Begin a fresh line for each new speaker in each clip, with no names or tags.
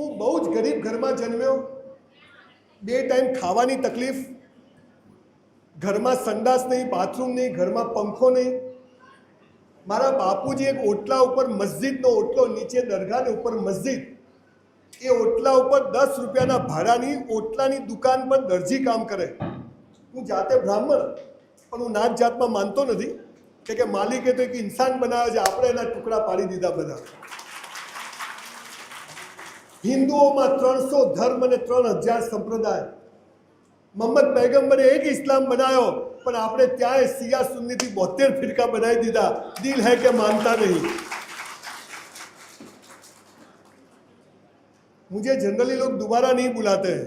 હું બહુ જ ગરીબ ઘરમાં જન્મ્યો, 2 ટાઈમ ખાવાની તકલીફ, ઘરમાં સંડાસ નહીં, બાથરૂમ નહીં, ઘરમાં પંખો નહીં. મારા બાપુજી એક ઓટલા ઉપર, મસ્જિદનો ઓટલો, નીચે દરગાહ ઉપર મસ્જિદ, એ ઓટલા ઉપર 10 રૂપિયાના ભાડાની ઓટલાની દુકાન પર દરજી કામ કરે. હું જાતે બ્રાહ્મણ, પણ હું નાત જાતમાં માનતો નથી કે માલિકે તો એક ઇન્સાન બનાવ્યો છે, આપણે એના ટુકડા પાડી દીધા બધા. હિન્દુઓમાં 300 ધર્મ અને 3000 સંપ્રદાય. મોહમ્મદ પૈગંબરે એક ઇસ્લામ બનાવ્યો, પણ આપણે ત્યાં શિયા સુન્નીથી 72 ફિરકા બનાવી દીધા. દિલ હૈ કે માનતા નહીં. मुझे जनरली लोग दोबारा नहीं बुलाते हैं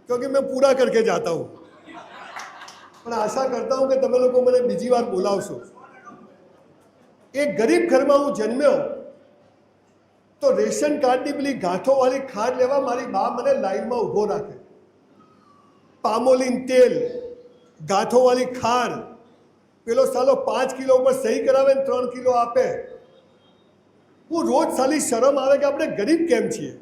क्योंकि मैं पूरा करके जाता हूँ, પણ આશા કરતા હું કે તમે લોકો મને બીજી વાર બોલાવશો. એક ગરીબ ઘરમાં હું જન્મ્યો તો રેશન કાર્ડની પેલી ગાંઠોવાળી ખાંડ લેવા મારી બા મને લાઈનમાં ઊભો રાખે. પામોલીન તેલ, ગાંઠોવાળી ખાંડ, પેલો સાલો 5 કિલો ઉપર સહી કરાવે ને 3 કિલો આપે. હું રોજ સાલી શરમ આવે કે આપણે ગરીબ કેમ છીએ.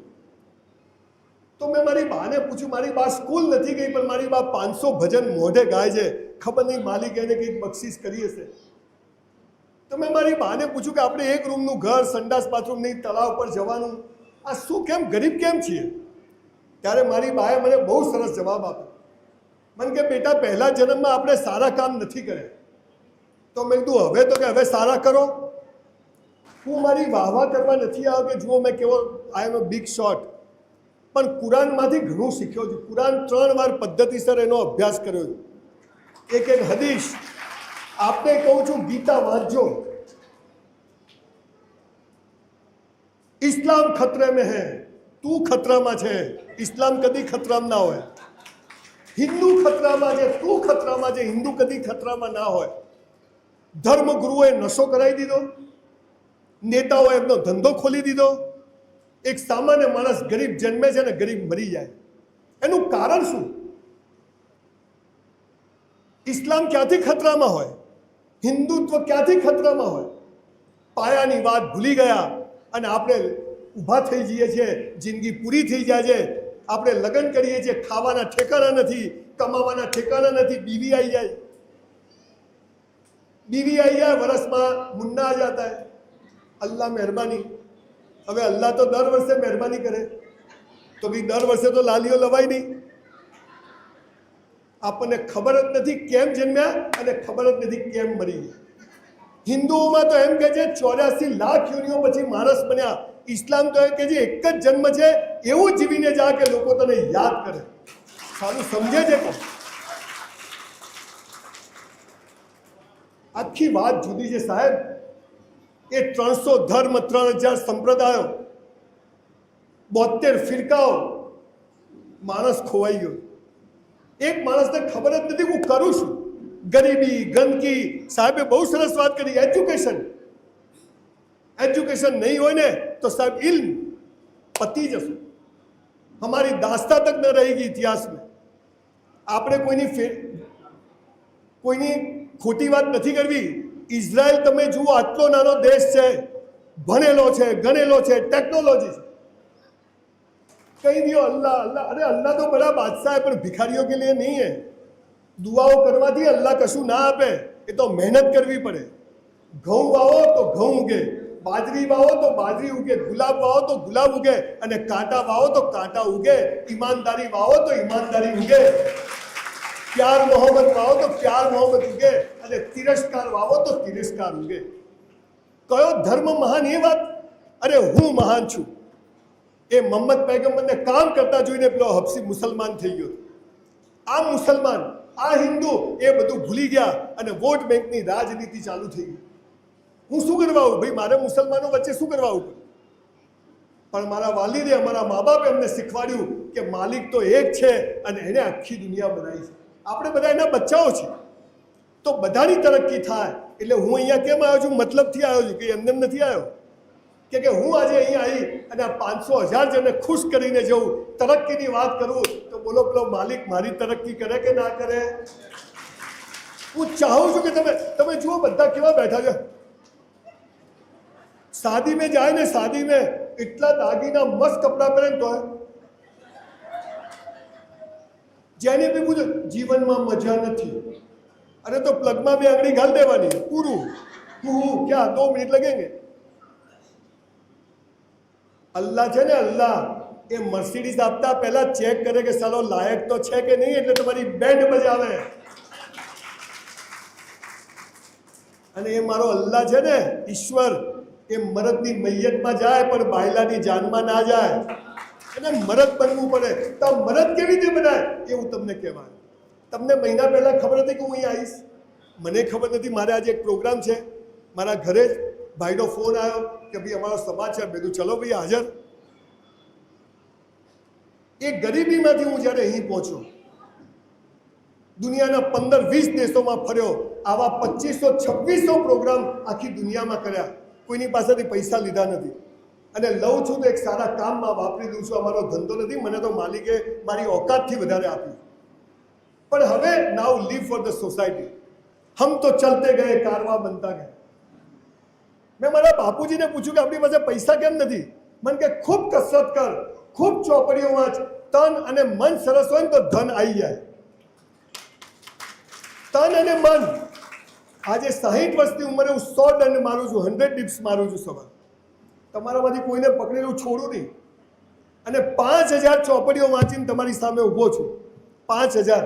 તો મેં મારી બાને પૂછ્યું, મારી બા સ્કૂલ નથી ગઈ પણ મારી બા 500 ભજન મોઢે ગાય છે, ખબર નહીં માલિક એને કંઈક બક્ષિસ કરી હશે. તો મેં મારી બાને પૂછ્યું કે આપણે એક રૂમનું ઘર, સંડાસ બાથરૂમ નહીં, તળાવ પર જવાનું, આ શું, કેમ ગરીબ કેમ છીએ. ત્યારે મારી બાએ મને બહુ સરસ જવાબ આપ્યો. મને કે બેટા, પહેલા જન્મમાં આપણે સારા કામ નથી કર્યા. તો મેં કીધું હવે તો કે હવે સારા કરો. હું મારી વાહવા કરવા નથી આવ્યો કે જુઓ મેં કેવો આઈ એમ અ બિગ શોટ, પણ કુરાનમાંથી ઘણું શીખ્યો છું. કુરાન 3 વાર પદ્ધતિસર એનો અભ્યાસ કર્યો છું. એક હદીસ આપને કહું છું, ગીતા વાંચજો. ઇસ્લામ ખતરે મેં હે, તું ખતરામાં છે. ઇસ્લામ કદી ખતરામાં ના હોય. હિન્દુ ખતરામાં છે, તું ખતરામાં છે. હિન્દુ કદી ખતરામાં ના હોય. ધર્મગુરુએ નશો કરાવી દીધો, નેતાઓએ એમનો ધંધો ખોલી દીધો. એક સામાન્ય માણસ ગરીબ જન્મે છે ને ગરીબ મરી જાય. એનું કારણ શું? ઇસ્લામ ક્યાંથી ખતરામાં હોય? હિન્દુત્વ ક્યાંથી ખતરામાં હોય? પાયાની વાત ભૂલી ગયા અને આપણે ઊભા થઈ જઈએ છીએ. જિંદગી પૂરી થઈ જાય છે, આપણે લગ્ન કરીએ છીએ, ખાવાના ઠેકાણા નથી, કમાવાના ઠેકાણા નથી. બીવી આવી જાય, વરસમાં મુન્ના આ જાતા હૈ. અલ્લાહ મહેરબાની. હવે અલ્લાહ તો દર વર્ષે મહેરબાની કરે, તો ભાઈ દર વર્ષે તો લાલીઓ લવાય નહીં. આપણને ખબર જ નથી કેમ જન્મ્યા અને ખબર જ નથી કેમ મરી ગયા. હિન્દુઓમાં તો એમ કે છે 84 લાખ યોનિઓ પછી માણસ બન્યા. ઇસ્લામ તો એમ કે છે એક જ જન્મ છે, એવું જીવીને જા કે લોકો તને યાદ કરે. સારું સમજે છે કોણ? આખી વાત જુદી છે સાહેબ. એ 300 ધર્મ, 3000 સંપ્રદાયો, 72 ફિરકાઓ, માણસ ખોવાઈ ગયો. એક માણસને ખબર જ નથી હું કરું છું. ગરીબી, ગંદકી. સાહેબે બહુ સરસ વાત કરી. એજ્યુકેશન નહીં હોય ને તો સાહેબ ઇલ્મ પતી જશે. हमारी दास्ता तक न रहेगी इतिहास में. આપણે કોઈની ખોટી વાત નથી કરવી. ઇઝરાયલ તમે જુઓ, આટલો નાનો દેશ છે, ભણેલો છે, ગણેલો છે, ટેકનોલોજી છે. કહી દો અલ્લાહ અલ્લાહ. અરે અલ્લાહ તો બડા બાદશાહ है, પણ ભિખારીઓ કે लिए नहीं है. દુઆઓ કરવાથી અલ્લાહ કશું ના આપે, એ તો મહેનત કરવી પડે. ઘઉં વાવો તો ઘઉં ઉગે, બાજરી વાવો તો બાજરી ઉગે, ગુલાબ વાવો તો ગુલાબ ઉગે, અને કાંટા વાવો તો કાંટા ઉગે. ઈમાનદારી વાવો તો ઈમાનદારી ઉગે. प्यार मोहब्बत वाओ तो प्यार मोहब्बत उगे, અને તિરસ્કાર વાવો તો તિરસ્કાર ઉગે. કયો ધર્મ મહાન એ વાત? અરે હું મહાન છું. એ મોહમ્મદ પૈગંબરને કામ કરતા જોઈને પેલો હબસી મુસલમાન થઈ ગયો. આ મુસલમાન, આ હિન્દુ, એ બધું ભૂલી ગયા અને વોટ બેંકની રાજનીતિ ચાલુ થઈ ગઈ. હું શું કરવા આવું ભાઈ? મારે મુસલમાનો વચ્ચે શું કરવા આવું? પણ મારા વાલીદે, અમારા મા બાપે અમને શીખવાડ્યું કે માલિક તો એક છે અને એને આખી દુનિયા બનાવી છે. આપણે બધા એના બચ્ચાઓ છીએ, તો બધાની તરક્કી થાય. એટલે હું અહીંયા કેમ આવ્યો છું? મતલબથી આવ્યો છું, કે એમને નથી આવ્યો કે હું આજે અહીંયા આવી અને આ 500,000 જણને ખુશ કરીને જઉં, તરક્કીની વાત કરું, તો બોલો પેલો માલિક મારી તરક્કી કરે કે ના કરે? હું ચાહું છું કે તમે જુઓ બધા કેવા બેઠા છે. शादी में जाए ना, शादी में એટલા દાગીના મસ્ત કપડાં પહેરે ને તોય જેને બી પૂછો જીવનમાં મજા નથી, અરે તો પ્લગમાં બી આંગળી ઘાલ દેવાની, પૂરું. ક્યાં 2 મિનિટ लगेंगे. અલ્લાહ છે ને, અલ્લાહ એ મર્સિડીઝ આપતા પહેલા ચેક કરે કે સાલો લાયક તો છે કે નહીં, એટલે તમારી બેન્ડ બજાવે. અને એ મારો અલ્લાહ છે ને, ઈશ્વર, એ મરદની મૈયતમાં જાય પણ બાયલાની જાનમાં ના જાય. અને મરદ બનવું પડે. તો મરદ કેવી રીતે બનાય એ હું તમને કહેવાય. તમને મહિના પહેલા ખબર હતી કે હું અહીં આવીશ? મને ખબર નથી. મારે આજે એક પ્રોગ્રામ છે મારા ઘરે જ. ભાઈનો ફોન આવ્યો કે ભાઈ અમારો સમાજ છે. મેં કીધું ચલો ભાઈ હાજર. એ ગરીબીમાંથી હું જ્યારે અહીં પહોંચ્યો, દુનિયાના 15-20 દેશોમાં ફર્યો, આવા 2500-2600 પ્રોગ્રામ આખી દુનિયામાં કર્યા, કોઈની પાસેથી પૈસા લીધા નથી. અને લઉં છું તો એક સારા કામમાં વાપરી દઉં છું. અમારો ધંધો નથી, મને તો માલિકે મારી औकातથી વધારે આપી. પણ હવે નાउ લીવ ફોર ધ સોસાયટી. હમ તો ચલતે ગયે, કારવા બનતા ગયા. મેં મારા બાપુજીને પૂછ્યું કે આપણી પાસે પૈસા કેમ નથી? મને કે ખૂબ કસરત કર, ખૂબ ચોપડીઓ વાંચ, તન અને મન સરસ હોય ને તો ધન આવી જાય. તન અને મન. આજે 60 વર્ષની ઉંમરે હું 100 દંડ મારું છું, 100 ડિપ્સ મારું છું સવાર. તમારામાંથી કોઈને પકડેલું છોડું નહીં. અને 5000 ચોપડીઓ વાંચીને તમારી સામે ઊભો છું. 5000.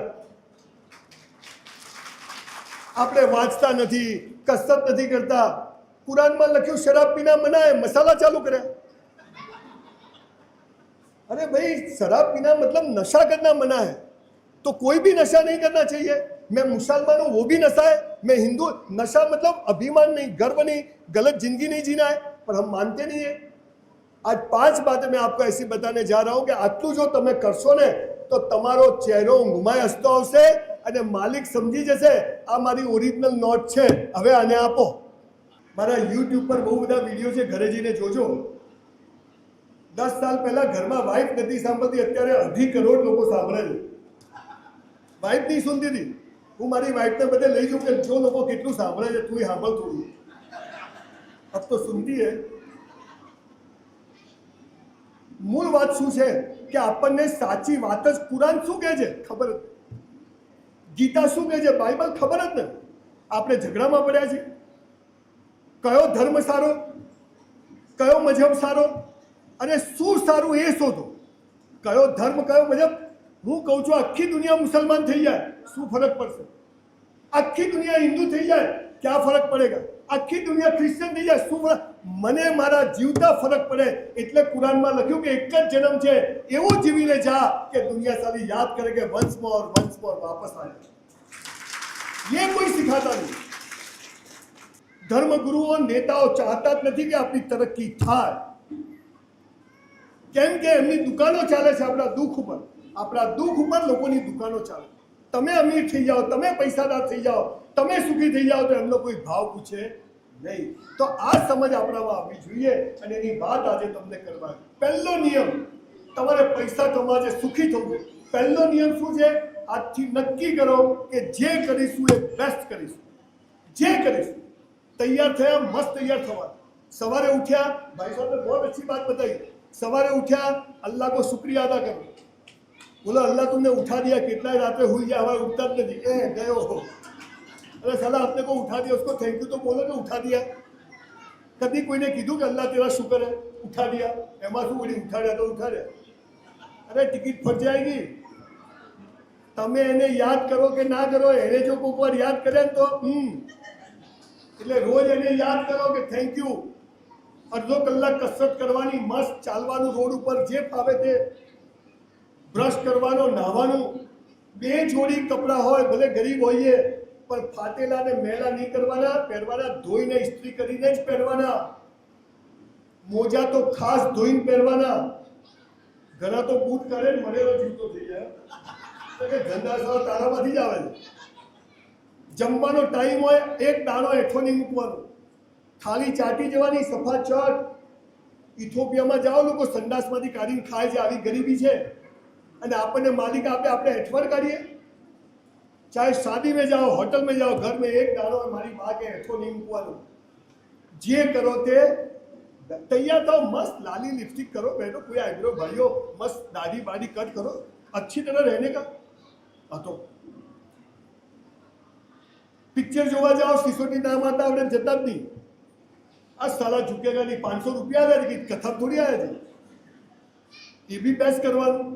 આપણે વાંચતા નથી, કસરત નથી કરતા. કુરાનમાં લખ્યું શરાબ પીના મના હે, મસાલા ચાલુ કર્યા. अरे भाई शराब पीना मतलब नशा करना मना है, तो कोई भी नशा नहीं करना चाहिए. मैं मुसलमान हूँ, वो भी नशा है. मैं हिंदू, नशा मतलब अभिमान नहीं, गर्व नहीं, गलत जिंदगी नहीं जीना है, पर हम मानते नहीं है. आज 5 बातें मैं आपको ऐसी बताने जा रहा हूँ कि आटलू जो તમે કરશો ને તો તમારો ચહેરો ઊંઘમાં હસતો આવશે અને માલિક સમજી જશે આ મારી ઓરિજિનલ નોટ છે, હવે આને આપો. મારા યુટ્યુબ પર બહુ બધા વિડીયો છે, ઘરે જઈને જોજો. 10 સાલ પહેલા ઘરમાં વાઇફ નથી સાંભળતી, અત્યારે 2.5 કરોડ લોકો સાંભળે છે. વાઇફ નહીં સુનતી હતી. હું મારી વાઇફને બધે લઈ જાઉં કે જો લોકો કેટલું સાંભળે છે, તું સાંભળ થોડું. अब तो सुनती है. મૂળ વાત શું છે કે આપણને સાચી વાત જ કુરાન શું કહે છે ખબર જ, ગીતા શું કહે છે, બાઇબલ ખબર જ નથી. આપણે ઝઘડામાં પડ્યા છીએ. કયો ધર્મ સારો, કયો મજહબ સારો, અને શું સારું એ શોધો. કયો ધર્મ, કયો મજહબ. હું કહું છું આખી દુનિયા મુસલમાન થઈ જાય, શું ફરક પડશે? આખી દુનિયા હિન્દુ થઈ જાય, क्या फर्क पड़ेगा? આખી દુનિયા ક્રિશ્ચિયન થઈ જાય, શું ફરક? મને મારા જીવતા ફરક પડે. એટલે કુરાનમાં લખ્યું કે એક જ જન્મ છે, એવો જીવીને જા કે દુનિયા સારી યાદ કરે કે વન્સ મોર વાપસ આવે. ये कोई सिखाता नहीं. ધર્મગુરુઓ, નેતાઓ ચાહતા જ નથી કે આપણી તરક્કી થાય, કેમ કે એમની દુકાનો ચાલે છે આપણા દુઃખ ઉપર. આપણા દુઃખ ઉપર લોકોની દુકાનો ચાલે. તમે અમીર થઈ જાઓ, તમે પૈસાદાર થઈ જાઓ, તમે સુખી થઈ જાઓ તો એમનો કોઈ ભાવ પૂછે નહીં. તો આ સમજ આપણામાં આવવી જોઈએ અને એની વાત આજે તમને કરવા. પહેલો નિયમ, તમારે પૈસા કમાવા છે, સુખી થવું છે. પહેલો નિયમ શું છે? આજથી નક્કી કરો કે જે કરીશું એ બેસ્ટ કરીશું. જે કરીશું તૈયાર થયા, મસ્ત તૈયાર થવા. સવારે ઉઠ્યા, ભાઈ સાહેબ ને બહુ अच्छी बात बताई. સવારે ઉઠ્યા, अल्लाह को शुक्रिया अदा करो. बोलो अल्लाह तुमने उठा दिया, कितना रात में हुई जाए, हमारे उठता नहीं. गयो हो, अरे साला अपने को उठा दिया, उसको थैंक यू तो बोलो कि उठा दिया. कभी कोई ने कीधું કે अल्लाह तेरा शुक्र है उठा दिया? એમાં શું વળી ઉઠાડ્યા તો ઉઠાડ્યા. અરે ટિકિટ ફટ જાયગી. તમે એને યાદ કરો કે ના કરો, એને જો કોઈક વાર યાદ કરે તો એટલે રોજ એને યાદ કરો કે થેન્ક યુ. અડધો કલાક કસરત કરવાની, મસ્ત ચાલવાનું રોડ ઉપર, જે ફાવે તે, બ્રશ કરવાનો, નાહવાનું. 2 જોડી કપડાં હોય, ભલે ગરીબ હોઈએ પણ ફાટેલા ને મેલા નહીં કરવાના, પહેરવાના ધોઈને ઇસ્ત્રી કરીને જ પહેરવાના. મોજા તો ખાસ ધોઈને પહેરવાના. ઘણા તો બૂટ કરે ને મળેલો જીવતો થઈ જાય કે ધંધા સવા તારામાંથી જ આવે છે. જમવાનો ટાઈમ હોય, એક દાણો હેઠો નહીં મૂકવાનો, થાળી ચાટી જવાની, સફા ચટ. ઇથોપિયામાં જાઓ, લોકો સંડાસમાંથી કાઢીને ખાય છે. આવી ગરીબી છે અને આપણને માલિક આપે, આપણે હેઠવણ કાઢીએ. ચાહે શાદી में जाओ, होटल में जाओ, घर में एक दाणो मारी माँ के हेठो नहीं મૂકવાનો. જે કરો તે तैयार થાઓ, मस्त लाली लिपस्टिक करो बहनों, कोई आईब्रो भाइयों, मस्त दाढ़ी बाड़ी कट करो, अच्छी तरह रहने का। हाँ तो पिक्चर જોવા જાઓ, સિસોટી ના મારતા આપણે જતા જ નહીં। આ સાલા ઝુકેગા નહીં, 500 રૂપિયા આવ્યા કે કથા થોડી આવ્યા છે, એ બી બેસ કરવાનું।